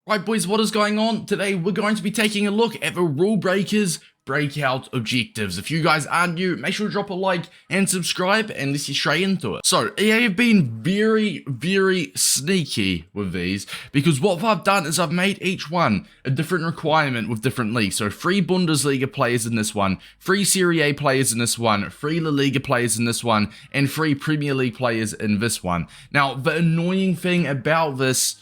Right, boys, what is going on? Today we're going to be taking a look at the Rule Breakers Breakout objectives. If you guys are new, make sure to drop a like and subscribe, and let's get straight into it. So, EA have been very sneaky with these, because what I've done is I've made each one a different requirement with different leagues. So, 3 Bundesliga players in this one, 3 Serie A players in this one, 3 La Liga players in this one, and 3 Premier League players in this one. Now, the annoying thing about this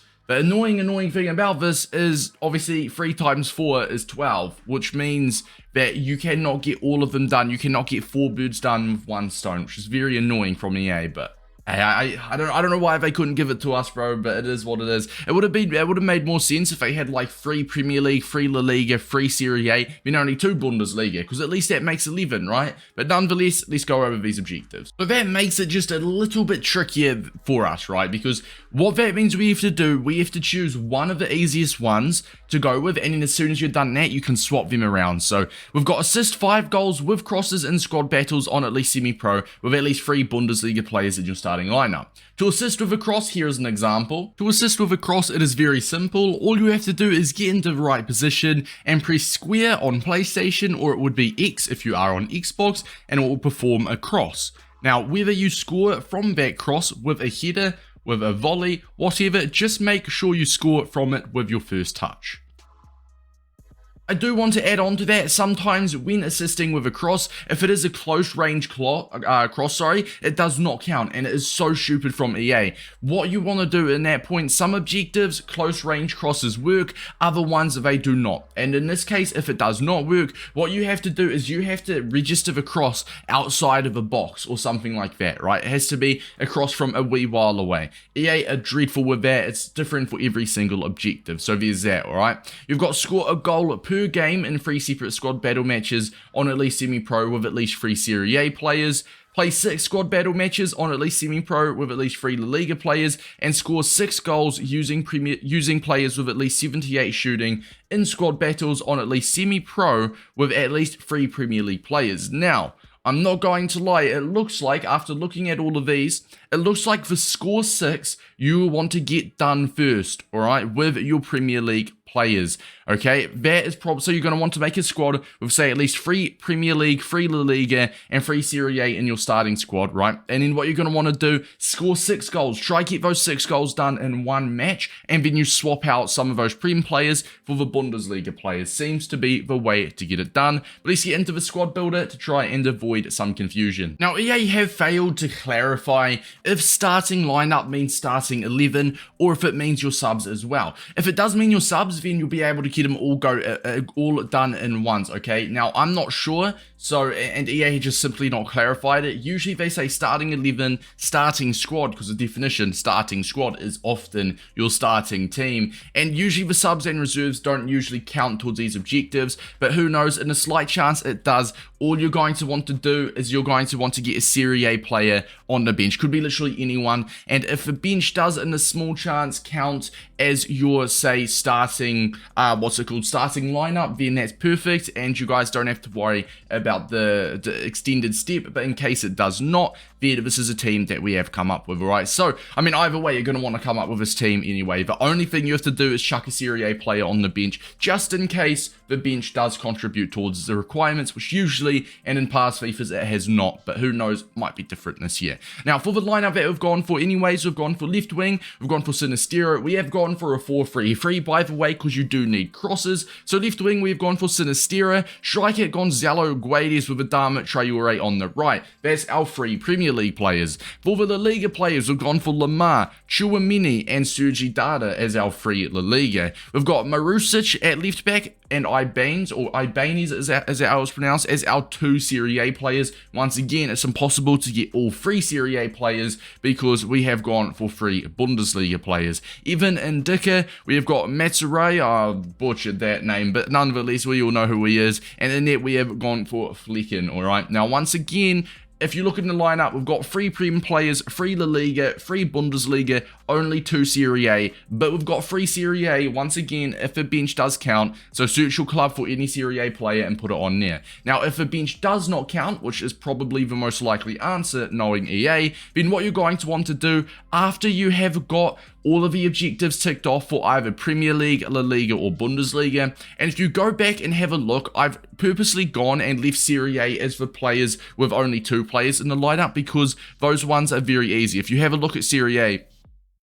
is obviously 3 times 4 is 12, which means that you cannot get all of them done. You cannot get 4 birds done with 1 stone, which is very annoying from EA, but hey, I don't know why they couldn't give it to us, bro, but it is what it is. It would have made more sense if they had like 3 Premier League, 3 La Liga, 3 Serie A, then only 2 Bundesliga, because at least that makes 11, right? But nonetheless, let's go over these objectives. So that makes it just a little bit trickier for us, right? Because what that means we have to do, we have to choose one of the easiest ones to go with, and then as soon as you're done that, you can swap them around. So we've got assist 5 goals with crosses in squad battles on at least semi-pro, with at least 3 Bundesliga players in your starting lineup. To assist with a cross, here is an example. To assist with a cross, it is very simple. All you have to do is get into the right position and press square on PlayStation, or it would be X if you are on Xbox, and it will perform a cross. Now, whether you score from that cross with a header, with a volley, whatever, just make sure you score from it with your first touch. I do want to add on to that, sometimes when assisting with a cross, if it is a close range cross, it does not count, and it is so stupid from EA. What you want to do in that point, some objectives, close range crosses work, other ones they do not. And in this case, if it does not work, what you have to do is you have to register the cross outside of a box or something like that, right? It has to be a cross from a wee while away. EA are dreadful with that. It's different for every single objective, so there's that, alright? You've got score a goal per game in 3 separate squad battle matches on at least semi-pro with at least 3 Serie A players, play 6 squad battle matches on at least semi-pro with at least 3 La Liga players, and score 6 goals using players with at least 78 shooting in squad battles on at least semi-pro with at least 3 Premier League players. Now, I'm not going to lie, it looks like, after looking at all of these, it looks like for score 6, you want to get done first, alright, with your Premier League players, okay? That is probably, so you're going to want to make a squad with, say, at least 3 Premier League, 3 La Liga, and 3 Serie A in your starting squad, right? And then what you're going to want to do, score 6 goals. Try get those 6 goals done in one match, and then you swap out some of those Prem players for the Bundesliga players. Seems to be the way to get it done. But let's get into the squad builder to try and avoid some confusion. Now, EA have failed to clarify if starting lineup means starting 11, or if it means your subs as well. If it does mean your subs, then you'll be able to get them all all done in once, okay? Now, I'm not sure, so, and EA just simply not clarified it. Usually they say starting 11, starting squad, because the definition starting squad is often your starting team, and usually the subs and reserves don't usually count towards these objectives, but who knows, in a slight chance it does. All you're going to want to do is you're going to want to get a Serie A player on the bench. Could be literally anyone, and if the bench does in a small chance count as your, say, starting starting lineup, then that's perfect, and you guys don't have to worry about the extended step. But in case it does not, then this is a team that we have come up with, alright? So, I mean, either way, you're going to want to come up with this team anyway. The only thing you have to do is chuck a Serie A player on the bench, just in case the bench does contribute towards the requirements, which usually, and in past FIFAs, it has not, but who knows, might be different this year. Now, for the lineup that we've gone for anyways, we've gone for left wing, we've gone for Sinistero, we have gone for a 4-3-3, by the way, because you do need crosses. So left wing, we've gone for Sinistero, striker Gonzalo Guedes with Adama Traore on the right. That's our 3 Premier League players. For the La Liga players, we've gone for Lamar, Chouamini, and Sergi Dada as our 3 La Liga. We've got Marusic at left back, and Ibanez, or Ibanez as how it's pronounced, as our 2 Serie A players. Once again, it's impossible to get all 3 Serie A players because we have gone for 3 Bundesliga players. Even in Dicker, we have got Matsuray, I butchered that name, but nonetheless, we all know who he is. And in net, we have gone for Flecken, alright? Now, once again, if you look in the lineup, we've got 3 Prem players, 3 La Liga, 3 Bundesliga, only 2 Serie A, but we've got 3 Serie A, once again, if the bench does count, so search your club for any Serie A player and put it on there. Now, if the bench does not count, which is probably the most likely answer, knowing EA, then what you're going to want to do, after you have got all of the objectives ticked off for either Premier League, La Liga, or Bundesliga. And if you go back and have a look, I've purposely gone and left Serie A as for players with only 2 players in the lineup because those ones are very easy. If you have a look at Serie A,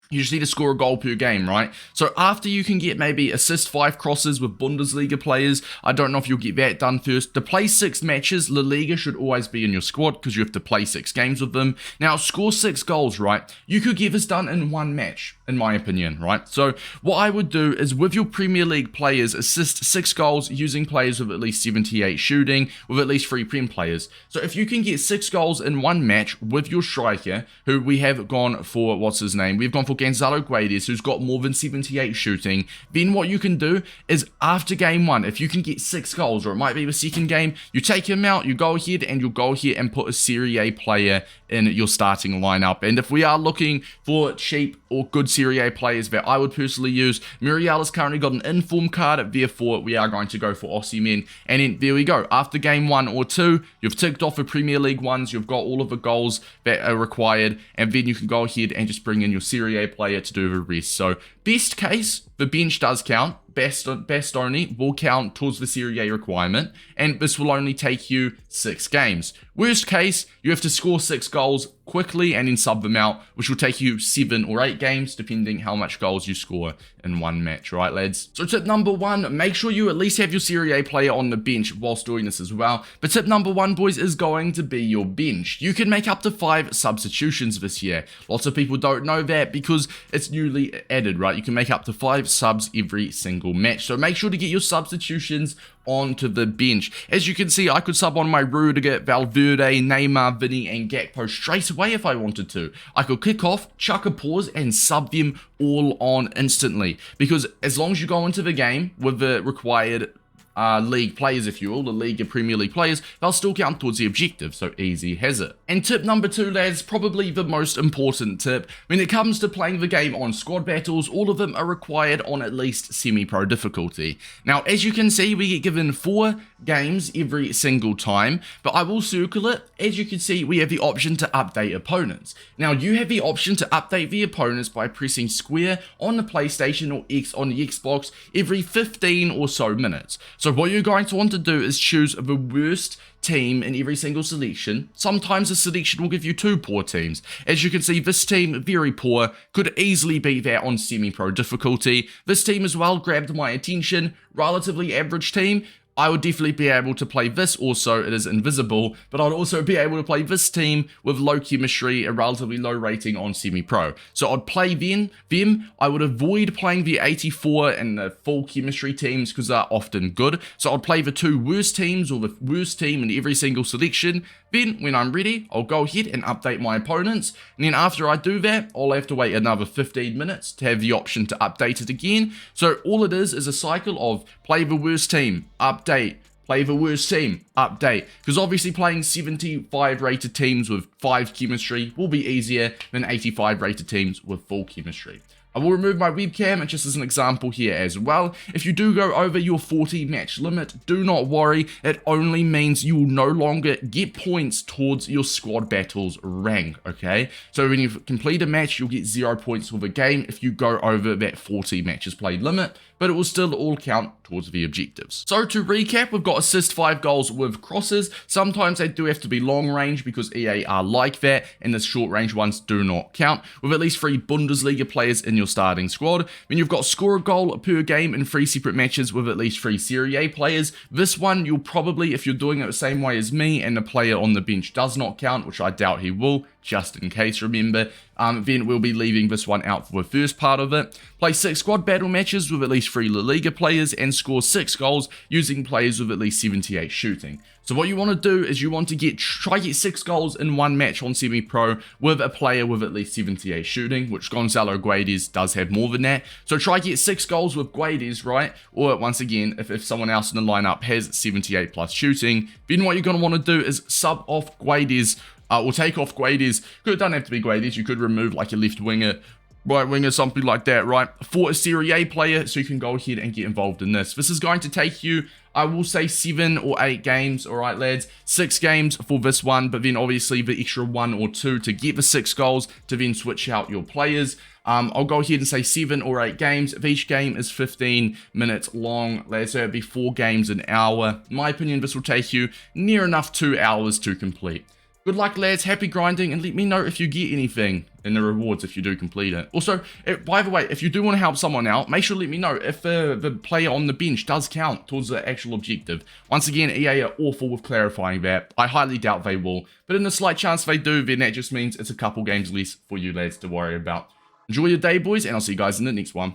you just need to score a goal per game, right? So after you can get maybe assist 5 crosses with Bundesliga players, I don't know if you'll get that done first. To play 6 matches, La Liga should always be in your squad because you have to play 6 games with them. Now, score 6 goals, right? You could get this done in 1 match, in my opinion, right? So what I would do is with your Premier League players, assist 6 goals using players with at least 78 shooting, with at least 3 Prem players. So if you can get 6 goals in 1 match with your striker, who we have gone for, what's his name? We've gone for Gonzalo Guedes, who's got more than 78 shooting. Then what you can do is after game 1, if you can get 6 goals, or it might be the second game, you take him out, you go ahead and put a Serie A player in your starting lineup. And if we are looking for cheap or good Serie A players that I would personally use, Muriel has currently got an inform card, therefore we are going to go for Osimhen. And then there we go. After game 1 or 2, you've ticked off the Premier League ones, you've got all of the goals that are required, and then you can go ahead and just bring in your Serie A player to do the rest. So best case, the bench does count. Best only will count towards the Serie A requirement, and this will only take you 6 games. Worst case, you have to score 6 goals quickly and then sub them out, which will take you 7 or 8 games, depending how much goals you score in 1 match, right, lads? So tip number 1, make sure you at least have your Serie A player on the bench whilst doing this as well. But tip number 1, boys, is going to be your bench. You can make up to 5 substitutions this year. Lots of people don't know that because it's newly added, right? You can make up to 5 subs every single match. So make sure to get your substitutions onto the bench. As you can see, I could sub on my Rudiger, Valverde, Neymar, Vinny, and Gakpo straight away if I wanted to. I could kick off, chuck a pause, and sub them all on instantly. Because as long as you go into the game with the required league players, if you will, the League and Premier League players, they'll still count towards the objective, so easy has it. And tip number 2, lads, probably the most important tip. When it comes to playing the game on squad battles, all of them are required on at least semi-pro difficulty. Now, as you can see, we get given 4 games every single time, but I will circle it. As you can see, we have the option to update opponents. Now, you have the option to update the opponents by pressing square on the PlayStation or X on the Xbox every 15 or so minutes. So what you're going to want to do is choose the worst team in every single selection. Sometimes a selection will give you 2 poor teams. As you can see, this team, very poor, could easily be there on semi-pro difficulty. This team as well grabbed my attention. Relatively average team. I would definitely be able to play this also, it is invisible, but I'd also be able to play this team with low chemistry, a relatively low rating on semi-pro. So I'd play them, I would avoid playing the 84 and the full chemistry teams because they're often good. So I'd play the 2 worst teams or the worst team in every single selection. Then, when I'm ready, I'll go ahead and update my opponents. And then after I do that, I'll have to wait another 15 minutes to have the option to update it again. So all it is a cycle of play the worst team, update, play the worst team, update. Because obviously playing 75 rated teams with 5 chemistry will be easier than 85 rated teams with full chemistry. I will remove my webcam, and just as an example here as well, if you do go over your 40 match limit, do not worry, it only means you will no longer get points towards your squad battles rank, okay? So when you complete a match, you'll get 0 points for the game if you go over that 40 matches played limit, but it will still all count towards the objectives. So to recap, we've got assist 5 goals with crosses. Sometimes they do have to be long range because EA are like that, and the short range ones do not count, with at least 3 Bundesliga players in your starting squad. Then you've got score a goal per game in 3 separate matches with at least 3 Serie A players. This one you'll probably, if you're doing it the same way as me and the player on the bench does not count, which I doubt he will, just in case, remember, then we'll be leaving this one out for the first part of it. Play 6 squad battle matches with at least 3 La Liga players and score 6 goals using players with at least 78 shooting. So what you want to do is you want to try get 6 goals in 1 match on semi-pro with a player with at least 78 shooting, which Gonzalo Guedes does have more than that. So try get 6 goals with Guedes, right? Or once again, if someone else in the lineup has 78 plus shooting, then what you're going to want to do is sub off Guedes, or take off Guedes. It doesn't have to be Guedes, you could remove like a left winger, right winger, something like that, right? For a Serie A player, so you can go ahead and get involved in this. This is going to take you, I will say 7 or 8 games, alright lads, 6 games for this one, but then obviously the extra 1 or 2 to get the 6 goals, to then switch out your players. I'll go ahead and say 7 or 8 games. If each game is 15 minutes long, lads, so it'd be 4 games an hour. In my opinion, this will take you near enough 2 hours to complete. Good luck, lads. Happy grinding, and let me know if you get anything in the rewards if you do complete it. Also, by the way, if you do want to help someone out, make sure to let me know if the player on the bench does count towards the actual objective. Once again, EA are awful with clarifying that. I highly doubt they will, but in the slight chance they do, then that just means it's a couple games less for you lads to worry about. Enjoy your day, boys, and I'll see you guys in the next one.